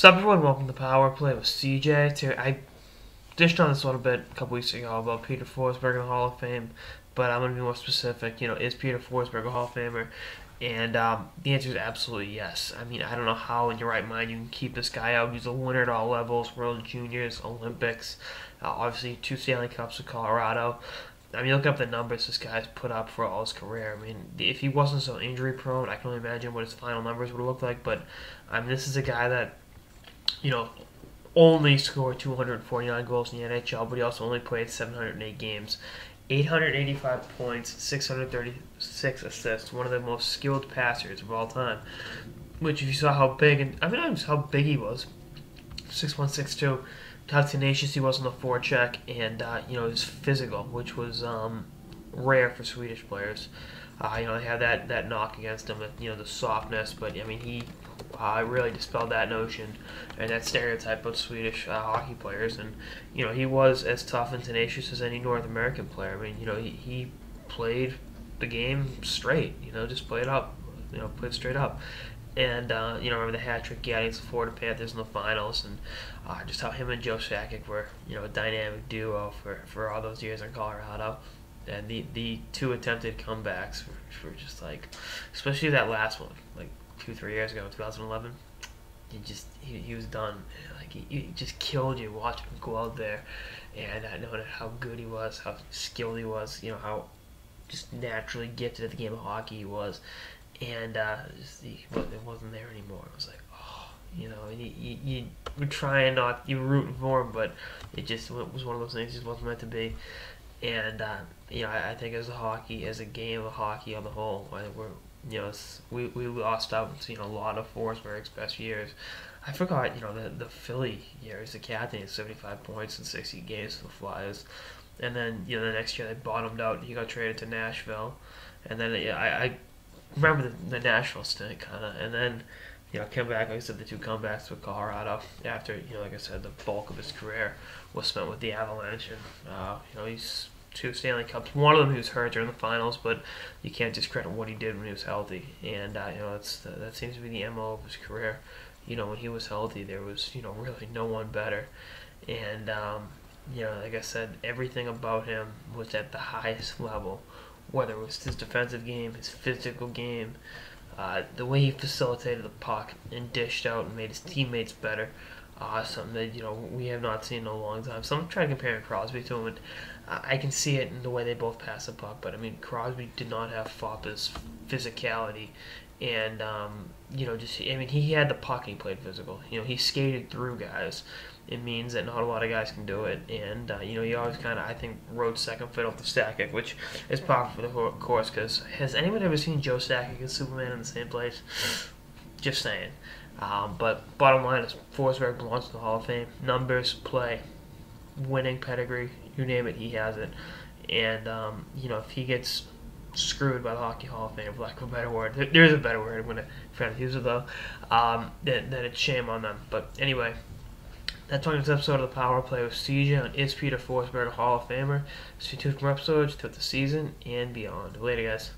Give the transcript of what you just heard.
So everyone, welcome to Power Play with CJ. I dished on this a little bit a couple weeks ago about Peter Forsberg in the Hall of Fame, but I'm going to be more specific. Is Peter Forsberg a Hall of Famer? And the answer is absolutely yes. I mean, I don't know how in your right mind you can keep this guy out. He's a winner at all levels, World Juniors, Olympics, obviously 2 Stanley Cups with Colorado. I mean, look up the numbers this guy's put up for all his career. I mean, if he wasn't so injury prone, I can only imagine what his final numbers would have looked like. But I mean, this is a guy that only scored 249 goals in the NHL, but he also only played 708 games. 885 points, 636 assists, one of the most skilled passers of all time. Which, if you saw how big, not just how big he was, 6'1", 6'2", how tenacious he was on the forecheck, and his physical, which was rare for Swedish players. They had that knock against him, the softness, but I mean he really dispelled that notion and that stereotype of Swedish hockey players, and he was as tough and tenacious as any North American player. I mean he played the game straight, just played up, played straight up. And, remember the hat trick he had against the Florida Panthers in the finals, and just how him and Joe Sakic were, a dynamic duo for all those years in Colorado. And the 2 attempted comebacks were just like, especially that last one, like 2-3 years ago, 2011. He was done. Like he just killed you watching him go out there, and knowing how good he was, how skilled he was, how just naturally gifted at the game of hockey he was, and it wasn't there anymore. It was like, you were trying not, you were rooting for him, but it was one of those things that just wasn't meant to be. And I think as a game of hockey on the whole, I think we lost out on a lot of Forsberg's best years. I forgot the Philly years. The captain had 75 points in 60 games for the Flyers, and then the next year they bottomed out. He got traded to Nashville, and then I remember the Nashville stint kind of, and then came back. Like I said, the 2 comebacks with Colorado after like I said, the bulk of his career was spent with the Avalanche, and he's 2 Stanley Cups. One of them he was hurt during the finals, but you can't discredit what he did when he was healthy. And that seems to be the MO of his career. When he was healthy, there was really no one better. And like I said, everything about him was at the highest level. Whether it was his defensive game, his physical game, the way he facilitated the puck and dished out and made his teammates better. Something that we have not seen in a long time. Someone tried comparing Crosby to him, and I can see it in the way they both pass the puck. But I mean, Crosby did not have Foppa's physicality, and he had the puck and he played physical. He skated through guys. It means that not a lot of guys can do it, and he always kind of, I think, rode second fiddle to Sakic, which is par for the course. Because has anyone ever seen Joe Sakic and Superman in the same place? Just saying. But bottom line is Forsberg belongs to the Hall of Fame. Numbers, play, winning pedigree, you name it, he has it. And if he gets screwed by the Hockey Hall of Fame, for lack of a better word, there is a better word, I'm going to try to use it though, then it's shame on them. But anyway, that's on this episode of the Power Play with CJ on Is Peter Forsberg a Hall of Famer? See 2 more episodes throughout the season and beyond. Later, guys.